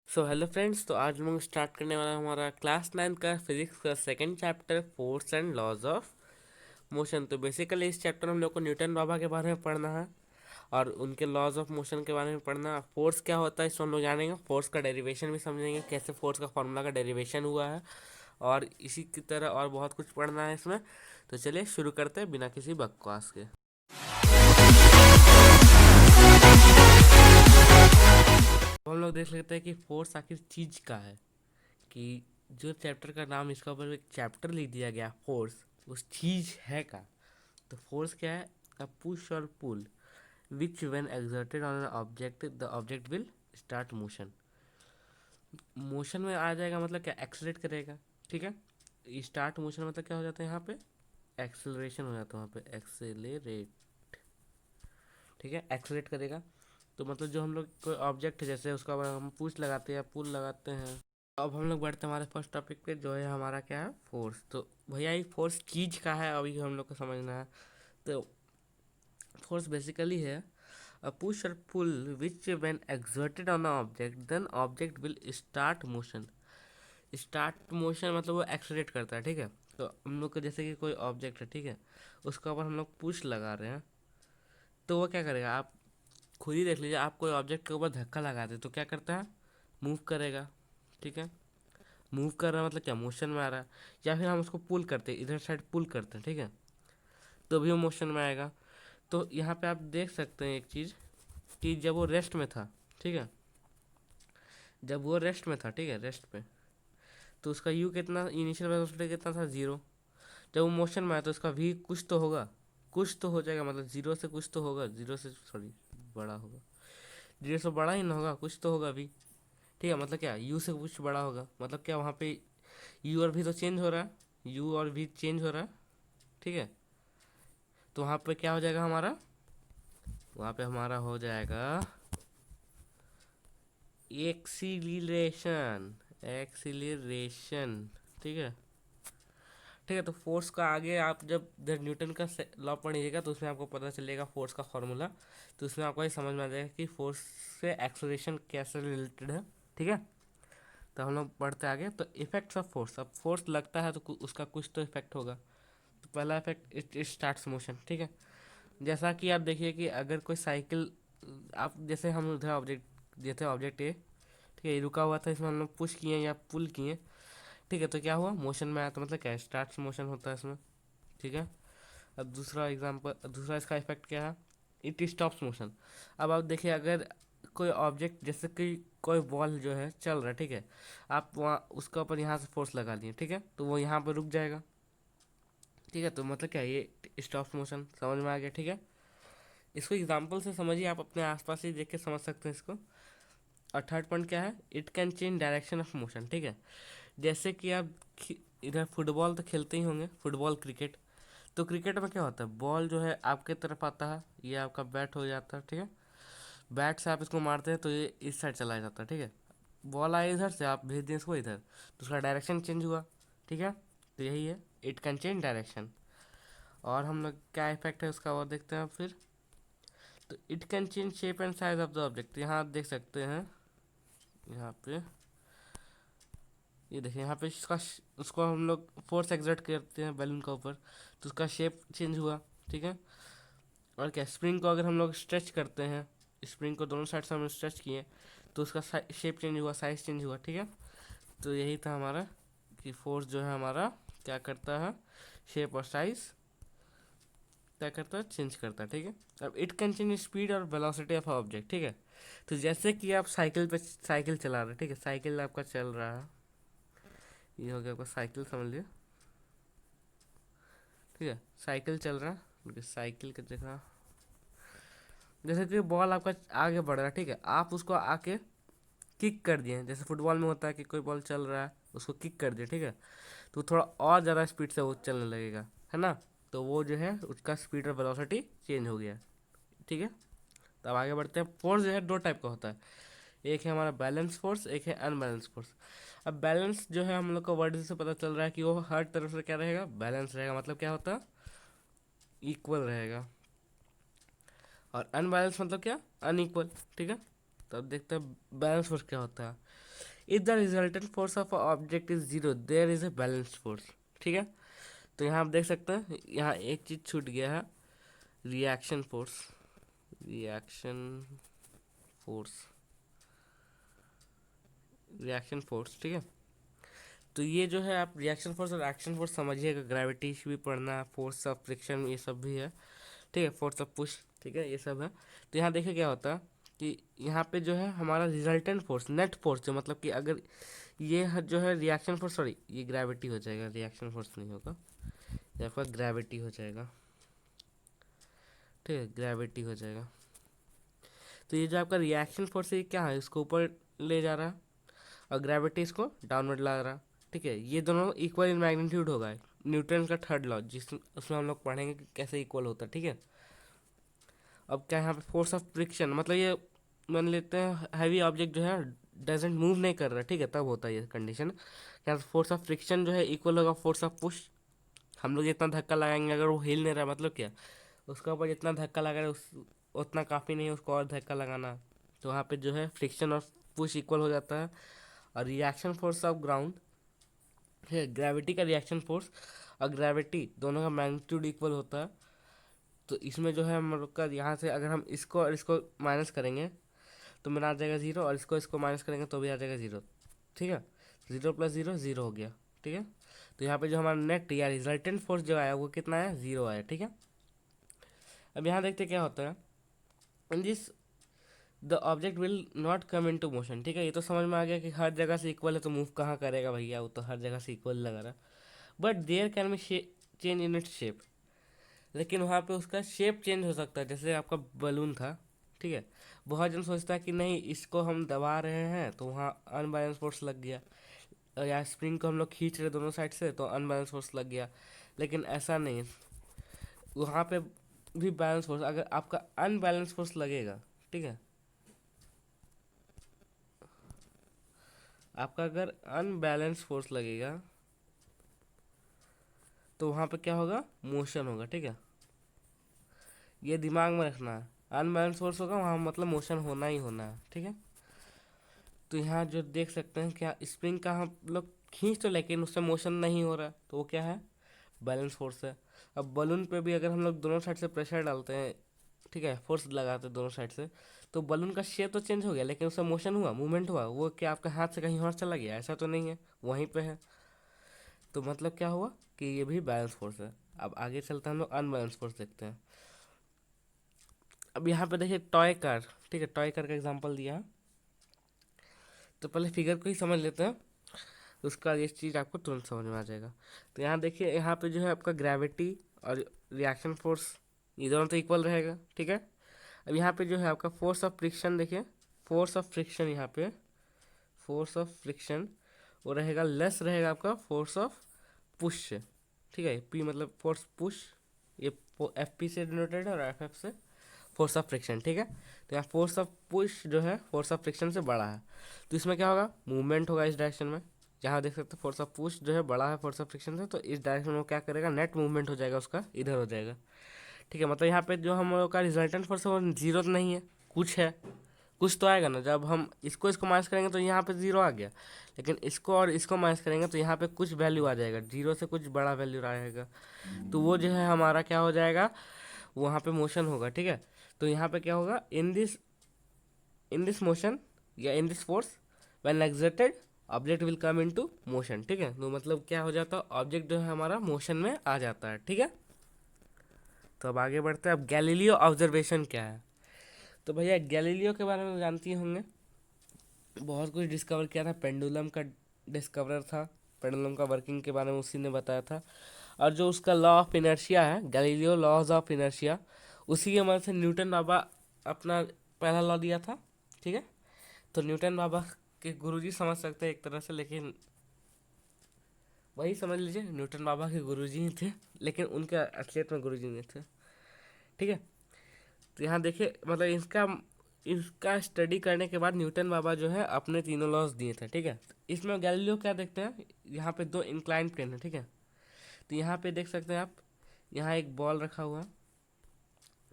So hello friends, तो आज हम लोग स्टार्ट करने वाला है हमारा क्लास 9 का फिजिक्स का second chapter force and laws of motion. तो बेसिकली इस चैप्टर में हम लोग को न्यूटन बाबा के बारे में पढ़ना है और उनके लॉज ऑफ मोशन के बारे में पढ़ना है। फोर्स क्या होता है इसको हम लोग जानेंगे, फोर्स का डेरिवेशन भी समझेंगे, कैसे फोर्स का फॉर्मूला का डेरिवेशन हुआ है, और इसी की तरह और बहुत कुछ पढ़ना है इसमें। तो चलिए शुरू करते हैं बिना किसी बकवास के। तो हम लोग देख लेते हैं कि फोर्स आखिर चीज़ का है, कि जो चैप्टर का नाम इसका ऊपर एक चैप्टर लिख दिया गया फोर्स, उस चीज है का। तो फोर्स क्या है? A push or pull which when exerted on an object the object will start motion. Motion में आ जाएगा मतलब क्या? एक्सलेट करेगा। ठीक है, स्टार्ट मोशन मतलब क्या हो जाता है यहाँ पे? एक्सेलरेशन हो जाता है वहाँ पे, एक्सेलरेट। ठीक है, एक्सेलरेट करेगा। तो मतलब जो हम लोग कोई ऑब्जेक्ट है, जैसे उसका हम पुश लगाते हैं या पुल लगाते हैं। अब हम लोग बढ़ते हैं हमारे फर्स्ट टॉपिक पे, जो है हमारा क्या है? फोर्स। तो भैया ये फोर्स चीज का है, अभी हम लोग को समझना है। तो फोर्स बेसिकली है a push or pull which when exerted on a object then object will start motion. Start motion मतलब वो एक्सलेट करता है। ठीक है, तो हम लोग को जैसे कि कोई ऑब्जेक्ट है, ठीक है, उसका ऊपर हम लोग पुश लगा रहे हैं, तो वो क्या करेगा? आप खुद ही देख लीजिए, आप कोई ऑब्जेक्ट के ऊपर धक्का लगाते तो क्या करता है? मूव करेगा। ठीक है, मूव कर रहा है मतलब क्या? मोशन में आ रहा है। या फिर हम उसको पुल करते हैं, इधर साइड पुल करते हैं, ठीक है, तो भी वो मोशन में आएगा। तो यहाँ पे आप देख सकते हैं एक चीज़, कि जब वो रेस्ट में था, ठीक है, जब वो रेस्ट में था, ठीक है, रेस्ट पे, तो उसका यू कितना, इनिशियल वेलोसिटी कितना था? जीरो। जब वो मोशन में आया तो उसका वी कुछ तो होगा, कुछ तो हो जाएगा, मतलब जीरो से कुछ तो होगा, जीरो से सॉरी बड़ा होगा, जीरो से बड़ा ही ना होगा, कुछ तो होगा भी। ठीक है, मतलब क्या? यू से कुछ बड़ा होगा, मतलब क्या? वहाँ पे यू और भी तो चेंज हो रहा है, यू और भी चेंज हो रहा है। ठीक है, तो वहाँ पे क्या हो जाएगा हमारा? वहाँ पे हमारा हो जाएगा एक्सीलरेशन। एक्सीलरेशन। ठीक है। ठीक है, तो फोर्स का आगे आप जब इधर न्यूटन का लॉ पढ़िएगा तो उसमें आपको पता चलेगा फोर्स का फॉर्मूला। तो उसमें आपको ये समझ में आ जाएगा कि फोर्स से एक्सेलरेशन कैसे रिलेटेड है। ठीक है, तो हम लोग बढ़ते आगे। तो इफेक्ट्स ऑफ फोर्स, अब फोर्स लगता है तो उसका कुछ तो इफेक्ट होगा। तो पहला इफेक्ट, इट स्टार्ट्स मोशन। ठीक है, जैसा कि आप देखिए कि अगर कोई साइकिल, आप जैसे हम उधर ऑब्जेक्ट, जैसे ऑब्जेक्ट ए, ठीक है, ये रुका हुआ था, इसमें हम लोग पुश किए या पुल किए, ठीक है, तो क्या हुआ? मोशन में आया, तो मतलब क्या? स्टार्ट मोशन होता है इसमें। ठीक है, अब दूसरा एग्जांपल, दूसरा इसका इफेक्ट क्या है? It stops motion. अब आप देखिए, अगर कोई ऑब्जेक्ट, जैसे कि कोई बॉल जो है चल रहा है, ठीक है, आप वहाँ उसके ऊपर यहाँ से फोर्स लगा दिए, ठीक है, तो वो यहाँ पर रुक जाएगा। ठीक है, तो मतलब क्या? ये स्टॉप मोशन समझ में आ गया। ठीक है, इसको एग्जाम्पल से समझिए, आप अपने आसपास ही देख के समझ सकते हैं इसको। और थर्ड पॉइंट क्या है? It can change direction of motion. ठीक है, जैसे कि आप इधर फुटबॉल तो खेलते ही होंगे, फुटबॉल क्रिकेट। तो क्रिकेट में क्या होता है? बॉल जो है आपके तरफ आता है, ये आपका बैट हो जाता है, ठीक है, बैट से आप इसको मारते हैं तो ये इस साइड चला जाता है। ठीक है, बॉल आए इधर से, आप भेज दें इसको इधर, तो उसका डायरेक्शन चेंज हुआ। ठीक है, तो यही है, इट कैन चेंज डायरेक्शन। और हम लोग क्या इफेक्ट है उसका और देखते हैं फिर। तो it can change shape and size of the object. यहाँ आप देख सकते हैं, यहाँ पे ये देखिए, यहाँ पे इसका उसको हम लोग फोर्स एक्सर्ट करते हैं बैलून का ऊपर, तो उसका शेप चेंज हुआ। ठीक है, और क्या? स्प्रिंग को अगर हम लोग स्ट्रेच करते हैं, स्प्रिंग को दोनों साइड से हम स्ट्रेच किए, तो उसका शेप चेंज हुआ, साइज चेंज हुआ। ठीक है, तो यही था हमारा, कि फोर्स जो है हमारा क्या करता है? शेप और साइज क्या करता है? चेंज करता है। ठीक है, अब इट कैन चेंज स्पीड और वेलोसिटी ऑफ ऑब्जेक्ट। ठीक है, तो जैसे कि आप साइकिल पे साइकिल चला रहे हैं, ठीक है, साइकिल आपका चल रहा है, ये हो गया आपका साइकिल, समझ लिया। ठीक है, साइकिल चल रहा है, साइकिल की जगह जैसे कि बॉल आपका आगे बढ़ रहा है, ठीक है, आप उसको आके किक कर दिए, जैसे फुटबॉल में होता है कि कोई बॉल चल रहा है, उसको किक कर दिए, ठीक है, तो थोड़ा और ज़्यादा स्पीड से वो चलने लगेगा, है ना, तो वो जो है उसका स्पीड और वेलोसिटी चेंज हो गया। ठीक है, तो अब आगे बढ़ते हैं। फोर्स जो है दो टाइप का होता है, एक है हमारा बैलेंस फोर्स, एक है अनबैलेंस फोर्स। अब बैलेंस जो है हम लोग को वर्ड से पता चल रहा है कि वो हर तरफ से क्या रहेगा? बैलेंस रहेगा, मतलब क्या होता है? इक्वल रहेगा। और अनबैलेंस मतलब क्या? अनइक्वल। ठीक है, तो अब देखते हैं बैलेंस फोर्स क्या होता है। If the resultant force of object is zero there is a balanced force. ठीक है, तो यहाँ आप देख सकते हैं यहाँ एक चीज छूट गया है, reaction force. Reaction force, reaction force, ठीक है। तो ये जो है आप रिएक्शन फोर्स और एक्शन फोर्स समझिएगा, ग्रेविटी भी पढ़ना है, फोर्स ऑफ फ्रिक्शन ये सब भी है, ठीक है, फोर्स ऑफ पुश, ठीक है, ये सब है। तो यहाँ देखिए क्या होता है कि यहाँ पे जो है हमारा रिजल्टेंट फोर्स, नेट फोर्स, जो मतलब कि अगर ये जो है रिएक्शन फोर्स, सॉरी ये ग्रेविटी हो जाएगा, रिएक्शन फोर्स नहीं होगा, ये आपका ग्रेविटी हो जाएगा, ठीक है, ग्रेविटी हो जाएगा। तो ये जो आपका रिएक्शन फोर्स है, ये क्या है, इसको ऊपर ले जा रहा है और ग्रेविटी इसको डाउनवर्ड ला रहा है, ठीक है। ये दोनों इक्वल इन मैग्नीट्यूड होगा, न्यूटन का थर्ड लॉ, जिस उसमें हम लोग पढ़ेंगे कि कैसे इक्वल होता है, ठीक है। अब क्या है यहाँ पे फोर्स ऑफ फ्रिक्शन, मतलब ये मान लेते हैं हैवी ऑब्जेक्ट जो है डजेंट मूव नहीं कर रहा, ठीक है, तब होता है ये कंडीशन। क्या फोर्स ऑफ फ्रिक्शन जो है इक्वल होगा फोर्स ऑफ पुश। हम लोग जितना धक्का लगाएंगे अगर वो हिल नहीं रहा, मतलब क्या, उसका ऊपर जितना धक्का लगा रहा है उस उतना काफ़ी नहीं है, उसको और धक्का लगाना, तो वहाँ पे जो है फ्रिक्शन और पुश इक्वल हो जाता है। और रिएक्शन फोर्स ऑफ ग्राउंड है, ग्रेविटी का रिएक्शन फोर्स और ग्रेविटी दोनों का मैग्नीट्यूड इक्वल होता है। तो इसमें जो है हम लोग का यहाँ से अगर हम इसको और इसको माइनस करेंगे तो मेरा आ जाएगा जीरो, और इसको इसको माइनस करेंगे तो भी आ जाएगा जीरो, ठीक है। जीरो प्लस जीरो जीरो हो गया, ठीक है। तो यहाँ पे जो हमारा नेट या रिजल्टेंट फोर्स जो आया वो कितना है, जीरो आया, ठीक है। अब यहाँ देखते क्या होता है, in this the object will not come into motion, ठीक है। ये तो समझ में आ गया कि हर जगह से इक्वल है तो मूव कहाँ करेगा भैया, वो तो हर जगह से इक्वल लगा रहा। But there can be change in its shape, लेकिन वहाँ पे उसका शेप चेंज हो सकता है। जैसे आपका बलून था, ठीक है, बहुत जन सोचता है कि नहीं इसको हम दबा रहे हैं तो वहाँ अनबैलेंस फोर्स लग गया, या स्प्रिंग को हम लोग खींच रहे दोनों साइड से तो अनबैलेंस फोर्स लग गया, लेकिन ऐसा नहीं है। वहाँ पे भी बैलेंस फोर्स, अगर आपका अनबैलेंस फोर्स लगेगा, ठीक है, आपका अगर अनबैलेंस फोर्स लगेगा तो वहाँ पे क्या होगा, मोशन होगा, ठीक है। ये दिमाग में रखना है, अनबैलेंस फोर्स होगा वहाँ मतलब मोशन होना ही होना है, ठीक है। तो यहाँ जो देख सकते हैं क्या, स्प्रिंग का हम लोग खींच तो लेकिन उससे मोशन नहीं हो रहा, तो वो क्या है, बैलेंस फोर्स है। अब बलून पे भी अगर हम लोग दोनों साइड से प्रेशर डालते हैं, ठीक है, फोर्स लगाते हैं दोनों साइड से, तो बलून का शेप तो चेंज हो गया लेकिन उससे मोशन हुआ, मूवमेंट हुआ, वो क्या आपका हाथ से कहीं और चला गया, ऐसा तो नहीं है, वहीं पे है। तो मतलब क्या हुआ कि ये भी बैलेंस फोर्स है। अब आगे चलते हैं, हम लोग अनबैलेंस फोर्स देखते हैं। अब यहाँ पे देखिए टॉय कार, ठीक है, टॉय कार का एग्जांपल दिया है। तो पहले फिगर को ही समझ लेते हैं, तो उसका ये चीज़ आपको तुरंत समझ में आ जाएगा। तो यहाँ देखिए, यहाँ पे जो है आपका ग्रेविटी और रिएक्शन फोर्स ये दोनों तो इक्वल रहेगा, ठीक है। अब यहाँ पे जो है आपका फोर्स ऑफ फ्रिक्शन, देखिए फोर्स ऑफ फ्रिक्शन, यहाँ पे फोर्स ऑफ फ्रिक्शन वो रहेगा लेस रहेगा आपका फोर्स ऑफ पुश से, ठीक है। पी मतलब फोर्स पुश, ये एफ पी से डिनोटेड है और एफ एफ से फोर्स ऑफ फ्रिक्शन, ठीक है। तो यहाँ फोर्स ऑफ पुश जो है फोर्स ऑफ फ्रिक्शन से बड़ा है, तो इसमें क्या होगा, मूवमेंट होगा इस डायरेक्शन में। जहाँ देख सकते हैं फोर्स ऑफ पुश जो है बड़ा है फोर्स ऑफ फ्रिक्शन से, तो इस डायरेक्शन में क्या करेगा, नेट मूवमेंट हो जाएगा उसका, इधर हो जाएगा, ठीक है। मतलब यहाँ पे जो हम लोग का रिजल्टेंट फोर्स है वो जीरो तो नहीं है, कुछ है, कुछ तो आएगा ना। जब हम इसको इसको माइनस करेंगे तो यहाँ पे जीरो आ गया, लेकिन इसको और इसको माइनस करेंगे तो यहाँ पे कुछ वैल्यू आ जाएगा, जीरो से कुछ बड़ा वैल्यू आएगा, तो वो जो है हमारा क्या हो जाएगा, वहाँ पे मोशन होगा, ठीक है। तो यहाँ पे क्या होगा, इन दिस मोशन या in this force when exerted object will come into motion, ठीक है। तो मतलब क्या हो जाता है, ऑब्जेक्ट जो है हमारा मोशन में आ जाता है, ठीक है। तो अब आगे बढ़ते हैं। अब गैलीलियो ऑब्जर्वेशन क्या है, तो भैया गैलीलियो के बारे में जानती होंगे, बहुत कुछ डिस्कवर किया था, पेंडुलम का डिस्कवरर था, पेंडुलम का वर्किंग के बारे में उसी ने बताया था। और जो उसका लॉ ऑफ इनर्शिया है, गैलीलियो लॉज ऑफ इनर्शिया, उसी की मदद से न्यूटन बाबा अपना पहला लॉ दिया था, ठीक है। तो न्यूटन बाबा के गुरुजी समझ सकते हैं एक तरह से, लेकिन वही समझ लीजिए न्यूटन बाबा के गुरुजी ही थे, लेकिन उनके असलियत में गुरुजी नहीं थे, ठीक है। तो यहाँ देखिए मतलब इसका इसका स्टडी करने के बाद न्यूटन बाबा जो है अपने तीनों लॉज दिए थे, ठीक है। इसमें गैलीलियो क्या देखते हैं, यहाँ पे दो इंक्लाइन प्लेन है, ठीक है। तो यहाँ पे देख सकते हैं आप, यहाँ एक बॉल रखा हुआ है,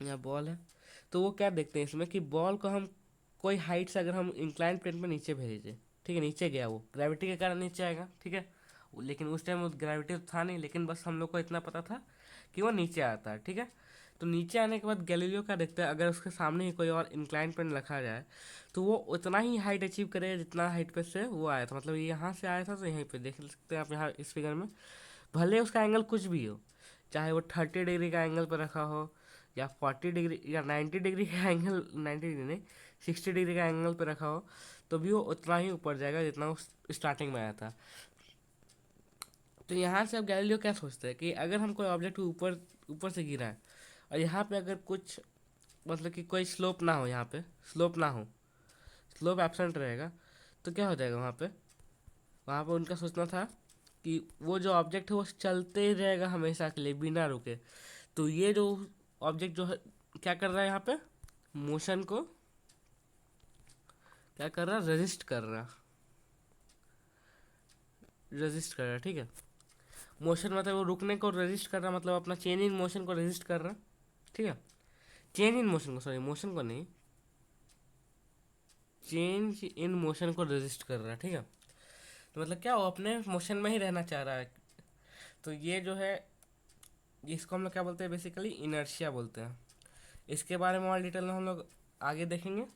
यहाँ बॉल है, तो वो क्या देखते हैं इसमें कि बॉल को हम कोई हाइट से अगर हम इंक्लाइन प्लेन पर नीचे भेजें, ठीक है, नीचे गया, वो ग्रेविटी के कारण नीचे आएगा, ठीक है। लेकिन उस टाइम ग्रेविटी तो था नहीं, लेकिन बस हम लोग को इतना पता था कि वो नीचे आता है, ठीक है। तो नीचे आने के बाद गैलीलियो क्या देखता है, अगर उसके सामने ही कोई और इंक्लाइन प्लेन रखा जाए तो वो उतना ही हाइट अचीव करेगा जितना हाइट पे से वो आया था। मतलब ये यहाँ से आया था तो यहीं पे देख सकते हैं आप, यहाँ इस फिगर में भले उसका एंगल कुछ भी हो, चाहे वो 30 डिग्री का एंगल पर रखा हो या 40 डिग्री या 90 डिग्री का एंगल, 90 डिग्री नहीं, 60 डिग्री का एंगल पर रखा हो, तो भी वो उतना ही ऊपर जाएगा जितना वो स्टार्टिंग में आया था। तो यहाँ से अब गैलीलियो क्या सोचते हैं कि अगर हम कोई ऑब्जेक्ट ऊपर ऊपर से गिरा है और यहाँ पे अगर कुछ मतलब कि कोई स्लोप ना हो, यहाँ पे स्लोप ना हो, स्लोप एब्सेंट रहेगा, तो क्या हो जाएगा वहाँ पे उनका सोचना था कि वो जो ऑब्जेक्ट है वो चलते ही रहेगा हमेशा के लिए बिना रुके। तो ये जो ऑब्जेक्ट जो है क्या कर रहा है यहाँ पे, मोशन को क्या कर रहा है, रेजिस्ट कर रहा है, ठीक है। मोशन मतलब वो रुकने को रेजिस्ट कर रहा है, मतलब अपना चेंज इन मोशन को रेजिस्ट कर रहा है, ठीक है। चेंज इन मोशन को, सॉरी मोशन को नहीं, चेंज इन मोशन को रेजिस्ट कर रहा है, ठीक है। तो मतलब क्या, वो अपने मोशन में ही रहना चाह रहा है। तो ये जो है, इसको हम लोग क्या बोलते हैं, बेसिकली इनर्शिया बोलते हैं। इसके बारे में और डिटेल में हम लोग आगे देखेंगे,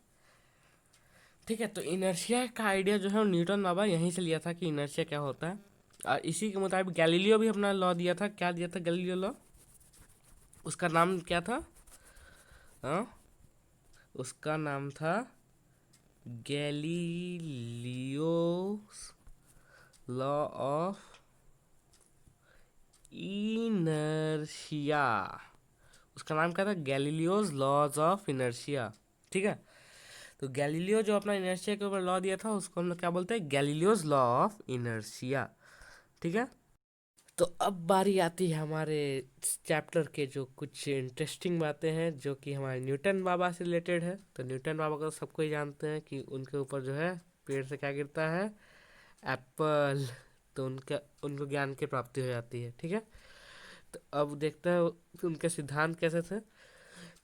ठीक है। तो इनर्शिया का आइडिया जो है वो न्यूटन बाबा यहीं से लिया था कि इनर्शिया क्या होता है, और इसी के मुताबिक गैलीलियो भी अपना लॉ दिया था। क्या दिया था गैलीलियो लॉ, उसका नाम क्या था, हाँ, उसका नाम था गैलीलियो लॉ ऑफ इनर्शिया। उसका नाम क्या था, गैलीलियोज लॉज ऑफ इनर्शिया, ठीक है। तो गैलीलियो जो अपना इनर्शिया के ऊपर लॉ दिया था उसको हम लोग क्या बोलते हैं, गैलीलियोज लॉ ऑफ इनर्शिया, ठीक है। तो अब बारी आती है हमारे चैप्टर के जो कुछ इंटरेस्टिंग बातें हैं जो कि हमारे न्यूटन बाबा से रिलेटेड है। तो न्यूटन बाबा को सबको ही जानते हैं कि उनके ऊपर जो है पेड़ से क्या गिरता है, एप्पल। तो उनको ज्ञान की प्राप्ति हो जाती है, ठीक है। तो अब देखते हैं उनके सिद्धांत कैसे थे।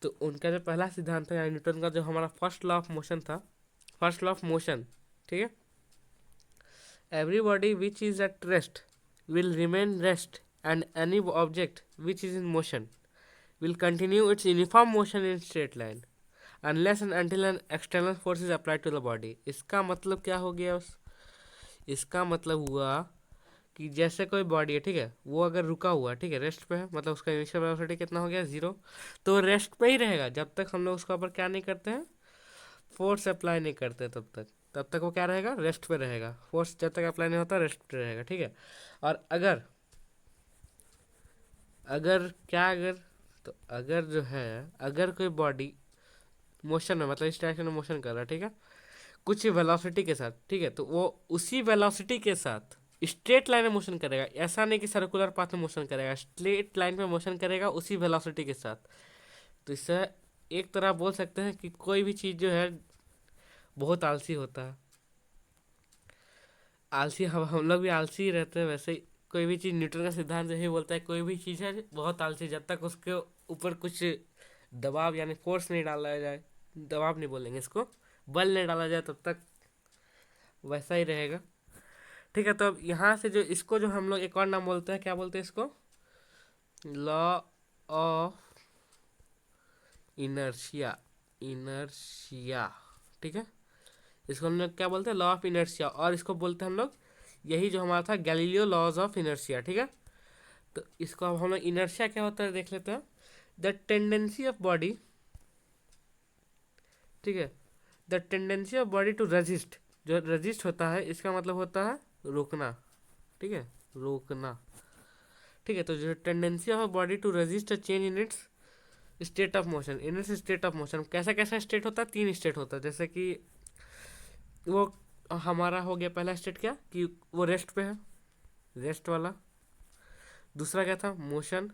तो उनका जो पहला सिद्धांत था, यानी न्यूटन का जो हमारा फर्स्ट लॉ ऑफ मोशन था, फर्स्ट लॉ ऑफ मोशन, ठीक है, every body which is at rest will remain rest and any object which is in motion will continue its uniform motion in straight line unless and until an external force is applied to the body। इसका मतलब क्या हो गया, इसका मतलब हुआ कि जैसे कोई बॉडी है, ठीक है, वो अगर रुका हुआ है, ठीक है, रेस्ट पे है, मतलब उसका इनिशियल वेलोसिटी कितना हो गया, 0। तो रेस्ट पे ही रहेगा जब तक हम लोग उसके ऊपर क्या नहीं करते हैं, फोर्स अप्लाई नहीं करते, तब तक वो क्या रहेगा, रेस्ट पे रहेगा। फोर्स जब तक अप्लाई नहीं होता रेस्ट पे रहेगा, ठीक है। और अगर अगर क्या अगर तो अगर जो है, अगर कोई बॉडी मोशन में, मतलब इस डायरेक्शन में मोशन कर रहा है, ठीक है, कुछ वेलोसिटी के साथ, ठीक है, तो वो उसी वेलोसिटी के साथ स्ट्रेट लाइन में मोशन करेगा। ऐसा नहीं कि सर्कुलर पाथ में मोशन करेगा, स्ट्रेट लाइन में मोशन करेगा उसी वेलोसिटी के साथ। तो इससे एक तरह बोल सकते हैं कि कोई भी चीज़ जो है बहुत आलसी होता है, आलसी हम लोग भी आलसी ही रहते हैं वैसे ही। कोई भी चीज़, न्यूटन का सिद्धांत यही बोलता है, कोई भी चीज़ है बहुत आलसी, जब तक उसके ऊपर कुछ दबाव यानी फोर्स नहीं डाला जाए, दबाव नहीं बोलेंगे इसको, बल नहीं डाला जाए, तब तक वैसा ही रहेगा, ठीक है। तो अब यहाँ से जो इसको जो हम लोग एक और नाम बोलते हैं, क्या बोलते हैं इसको, लॉ ऑफ इनर्शिया, इनर्शिया, ठीक है। इसको हम लोग क्या बोलते हैं, लॉ ऑफ इनर्शिया, और इसको बोलते हैं हम लोग, यही जो हमारा था गैलीलियो लॉज ऑफ इनर्शिया, ठीक है। तो इसको अब हम लोग इनर्शिया क्या होता है देख लेते हैं। द टेंडेंसी ऑफ बॉडी, ठीक है, the tendency of body to resist, जो रजिस्ट होता है इसका मतलब होता है रोकना, ठीक है, रोकना, ठीक है। तो जो tendency of body to resist a change in its state of motion, in its state of motion, कैसा कैसा स्टेट होता है, 3 स्टेट होता है। जैसे कि वो हमारा हो गया पहला स्टेट क्या, कि वो रेस्ट पे है, रेस्ट वाला। दूसरा क्या था, मोशन,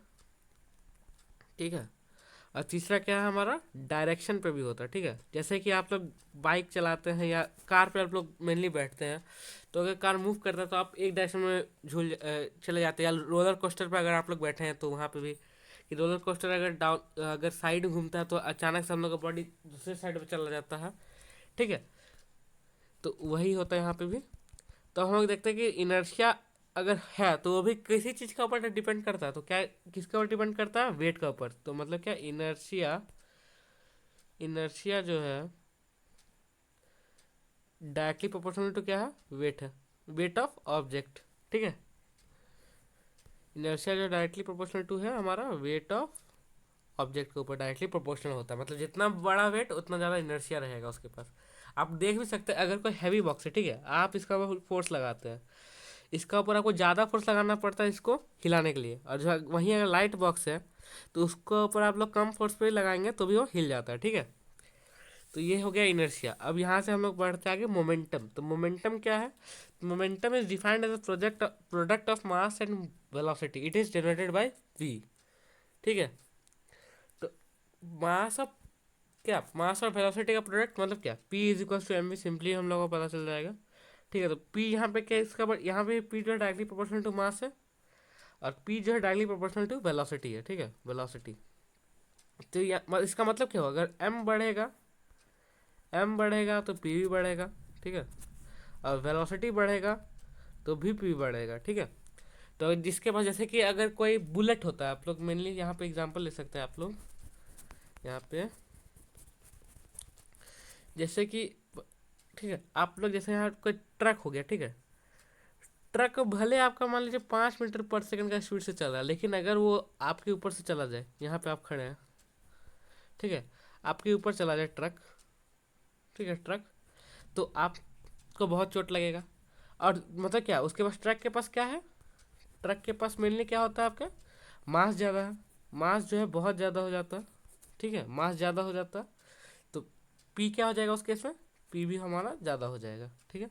ठीक है। और तीसरा क्या है हमारा, डायरेक्शन पे भी होता है, ठीक है। जैसे कि आप लोग बाइक चलाते हैं या कार पे आप लोग मेनली बैठते हैं, तो अगर कार मूव करता है तो आप एक डायरेक्शन में चले जाते हैं। या रोलर कोस्टर पे अगर आप लोग बैठे हैं तो वहाँ पे भी, कि रोलर कोस्टर अगर डाउन अगर साइड घूमता है तो अचानक से हम लोग का बॉडी दूसरे साइड पे चला जाता है, ठीक है। तो वही होता है यहाँ पे भी। तो हम लोग देखते हैं कि इनर्शिया अगर है तो वो भी किसी चीज़ के ऊपर डिपेंड करता है। तो क्या किसके ऊपर डिपेंड करता है? वेट के ऊपर। तो मतलब क्या, इनर्शिया, इनर्शिया जो है डायरेक्टली प्रोपोर्शनल टू क्या है? वेट है, वेट ऑफ ऑब्जेक्ट। ठीक है, इनर्शिया जो डायरेक्टली प्रोपोर्शनल टू है हमारा वेट ऑफ ऑब्जेक्ट के ऊपर डायरेक्टली प्रोपोर्शनल होता है। मतलब जितना बड़ा वेट उतना ज़्यादा इनर्शिया रहेगा उसके पास। आप देख भी सकते हैं, अगर कोई हैवी बॉक्स है, ठीक है, आप इसका फोर्स लगाते हैं, इसका ऊपर आपको ज़्यादा फोर्स लगाना पड़ता है इसको हिलाने के लिए। और जो वहीं अगर लाइट बॉक्स है तो उसको ऊपर आप लोग कम फोर्स पे लगाएंगे तो भी वो हिल जाता है। ठीक है, तो ये हो गया इनर्शिया। अब यहाँ से हम लोग बढ़ते आगे मोमेंटम। तो मोमेंटम क्या है? Momentum is defined as a product of mass and velocity, it is generated by V. ठीक है, तो मास ऑफ क्या, मास और वेलोसिटी का प्रोडक्ट मतलब क्या, P is equal to M V, simply हम लोगों को पता चल जाएगा। ठीक है, तो पी यहाँ पे क्या इसका, बट यहाँ पे पी जो है डायरेक्टली प्रोपोर्शनल टू मास है, और पी जो है डायरेक्टली प्रोपोर्शनल टू वेलोसिटी है। ठीक है, वेलोसिटी। तो इसका मतलब क्या होगा, अगर एम बढ़ेगा, एम बढ़ेगा तो पी भी बढ़ेगा। ठीक है, और वेलोसिटी बढ़ेगा तो भी पी बढ़ेगा। ठीक है, तो जिसके पास, जैसे कि अगर कोई बुलेट होता है, आप लोग मेनली यहाँ पे एग्जांपल ले सकते हैं आप लोग यहाँ पे, जैसे कि, ठीक है, आप लोग जैसे यहाँ कोई ट्रक हो गया, ठीक है, ट्रक भले आपका मान लीजिए 5 मीटर पर सेकंड का स्पीड से चल रहा है, लेकिन अगर वो आपके ऊपर से चला जाए, यहाँ पे आप खड़े हैं, ठीक है, आपके ऊपर चला जाए ट्रक, ठीक है, ट्रक, तो आपको बहुत चोट लगेगा। और मतलब क्या, उसके पास, ट्रक के पास क्या है, ट्रक के पास मेनली क्या होता है आपका, मास ज़्यादा है, मास जो है बहुत ज़्यादा हो जाता है। ठीक है, मास ज़्यादा हो जाता है, तो पी क्या हो जाएगा उस केस में, पी भी हमारा ज़्यादा हो जाएगा। ठीक है,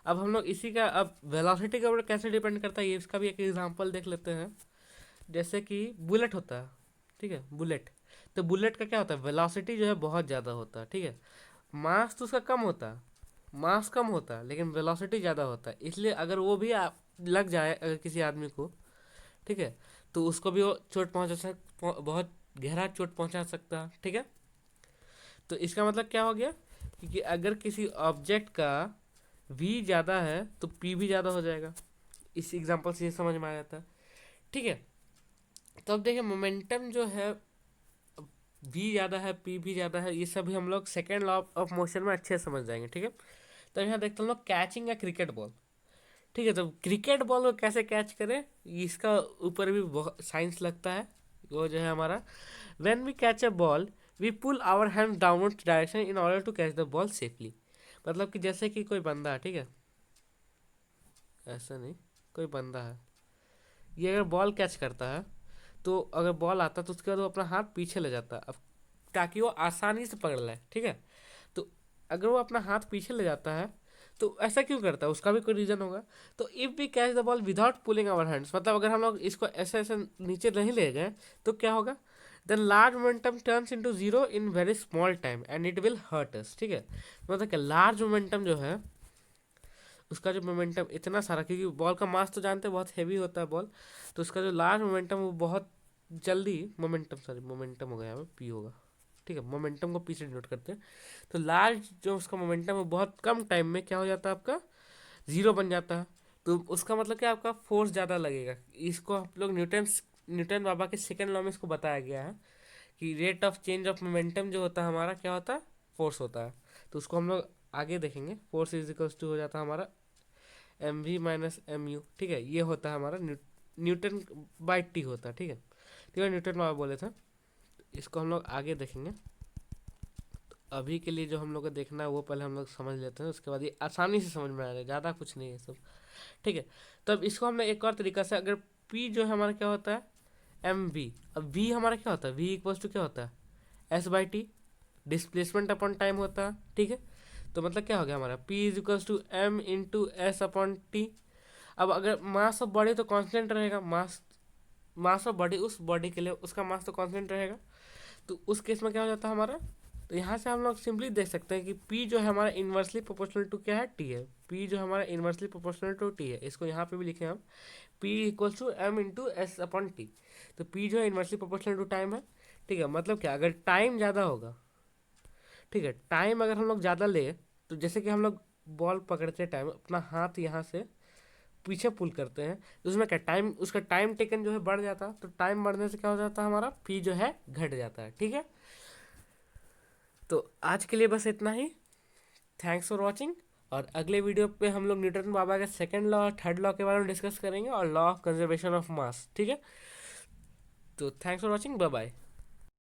अब हम लोग इसी का, अब वेलोसिटी के ऊपर कैसे डिपेंड करता है, ये इसका भी एक एग्जांपल देख लेते हैं। जैसे कि बुलेट होता है, ठीक है, बुलेट, तो बुलेट का क्या होता है, वेलोसिटी जो है बहुत ज़्यादा होता है। ठीक है, मास तो उसका कम होता है, मास कम होता है लेकिन वेलोसिटी ज़्यादा होता है, इसलिए अगर वो भी आप लग जाए अगर किसी आदमी को, ठीक है, तो उसको भी वो चोट बहुत गहरा चोट पहुंचा सकता है। ठीक है, तो इसका मतलब क्या हो गया कि अगर किसी ऑब्जेक्ट का v ज़्यादा है तो p भी ज़्यादा हो जाएगा। इस एग्जांपल से ये समझ में आ जाता है। ठीक है, तो अब देखिए मोमेंटम जो है, v ज़्यादा है, p भी ज़्यादा है, ये सभी हम लोग सेकेंड लॉ ऑफ मोशन में अच्छे से समझ जाएंगे। ठीक है, तो यहाँ देखते हैं हम लोग कैचिंग या क्रिकेट बॉल। ठीक है, तो क्रिकेट बॉल को कैसे कैच करें, इसका ऊपर भी बहुत साइंस लगता है। वो जो है हमारा, when we catch a ball we pull our hand downward direction in order to catch the ball safely. मतलब कि जैसे कि कोई बंदा है, ठीक है, ऐसा नहीं, कोई बंदा है, ये अगर बॉल कैच करता है, तो अगर बॉल आता है तो उसके बाद वो अपना हाथ पीछे ले जाता है, अब ताकि वो आसानी से पकड़ ले। ठीक है, तो अगर वो अपना हाथ पीछे ले जाता है तो ऐसा क्यों करता है, उसका भी कोई रीज़न होगा। तो if we catch the ball without pulling our hands, मतलब अगर हम लोग इसको ऐसे ऐसे नीचे नहीं ले गए तो क्या होगा, then large momentum turns into zero in very small time and it will hurt us. ठीक है, मतलब क्या, लार्ज मोमेंटम जो है, उसका जो मोमेंटम इतना सारा, क्योंकि बॉल का मास तो जानते हैं बहुत हैवी होता है बॉल, तो उसका जो लार्ज मोमेंटम वो बहुत जल्दी, मोमेंटम, सॉरी मोमेंटम हो गया, यहाँ पे पी होगा। ठीक है, मोमेंटम को पीछे डिनोट करते हैं, तो लार्ज जो उसका मोमेंटम है बहुत कम टाइम में क्या हो जाता है, आपका जीरो बन जाता है। तो उसका मतलब क्या, आपका फोर्स ज़्यादा लगेगा। इसको आप लोग न्यूटन बाबा के सेकेंड लॉ में इसको बताया गया है कि rate of change of momentum जो होता है हमारा क्या होता है, फोर्स होता है। तो उसको हम लोग आगे देखेंगे, फोर्स इज इक्वल्स टू हो जाता है हमारा M V minus M U. ठीक है, ये होता है हमारा न्यूटन बाई टी होता है। ठीक है, तो ये न्यूटन बाबा बोले थे, इसको हम लोग आगे देखेंगे। अभी के लिए जो हम लोग को देखना है वो पहले हम लोग समझ लेते हैं, उसके बाद ये आसानी से समझ में आ जाएगा, ज़्यादा कुछ नहीं है सब। ठीक है, तो अब इसको हमने एक और तरीका से, अगर पी जो है हमारा क्या होता है, एम वी, अब वी हमारा क्या होता है, वी इक्वल्स टू क्या होता है, S by T, displacement upon time होता है। ठीक है, तो मतलब क्या हो गया हमारा, P is equals to M into S upon T. अब अगर मास ऑफ बॉडी तो कांस्टेंट रहेगा, मास मास ऑफ बॉडी, उस बॉडी के लिए उसका मास तो कांस्टेंट रहेगा, तो उस केस में क्या हो जाता है हमारा, तो यहाँ से हम लोग सिंपली देख सकते हैं कि P जो है हमारा इन्वर्सली प्रोपोर्शनल टू क्या है, T है। P जो हमारा इन्वर्सली प्रोपोर्शनल टू T है, इसको यहाँ पे भी लिखे हम, P equals to M into S upon T. तो P जो है इन्वर्सली प्रोपोर्शनल टू टाइम है। ठीक है, मतलब क्या, अगर टाइम ज़्यादा होगा, ठीक है, टाइम अगर हम लोग ज़्यादा ले, तो जैसे कि हम लोग बॉल पकड़ते टाइम अपना हाथ यहाँ से पीछे पुल करते हैं तो उसमें क्या टाइम, उसका टाइम टेकन जो है बढ़ जाता है, तो टाइम बढ़ने से क्या हो जाता है, हमारा फी जो है घट जाता है। ठीक है, तो आज के लिए बस इतना ही। Thanks for watching. और अगले वीडियो पे हम लोग न्यूटन बाबा के सेकंड लॉ और थर्ड लॉ के बारे में डिस्कस करेंगे और law of conservation of mass. ठीक है, तो thanks for watching, bye bye.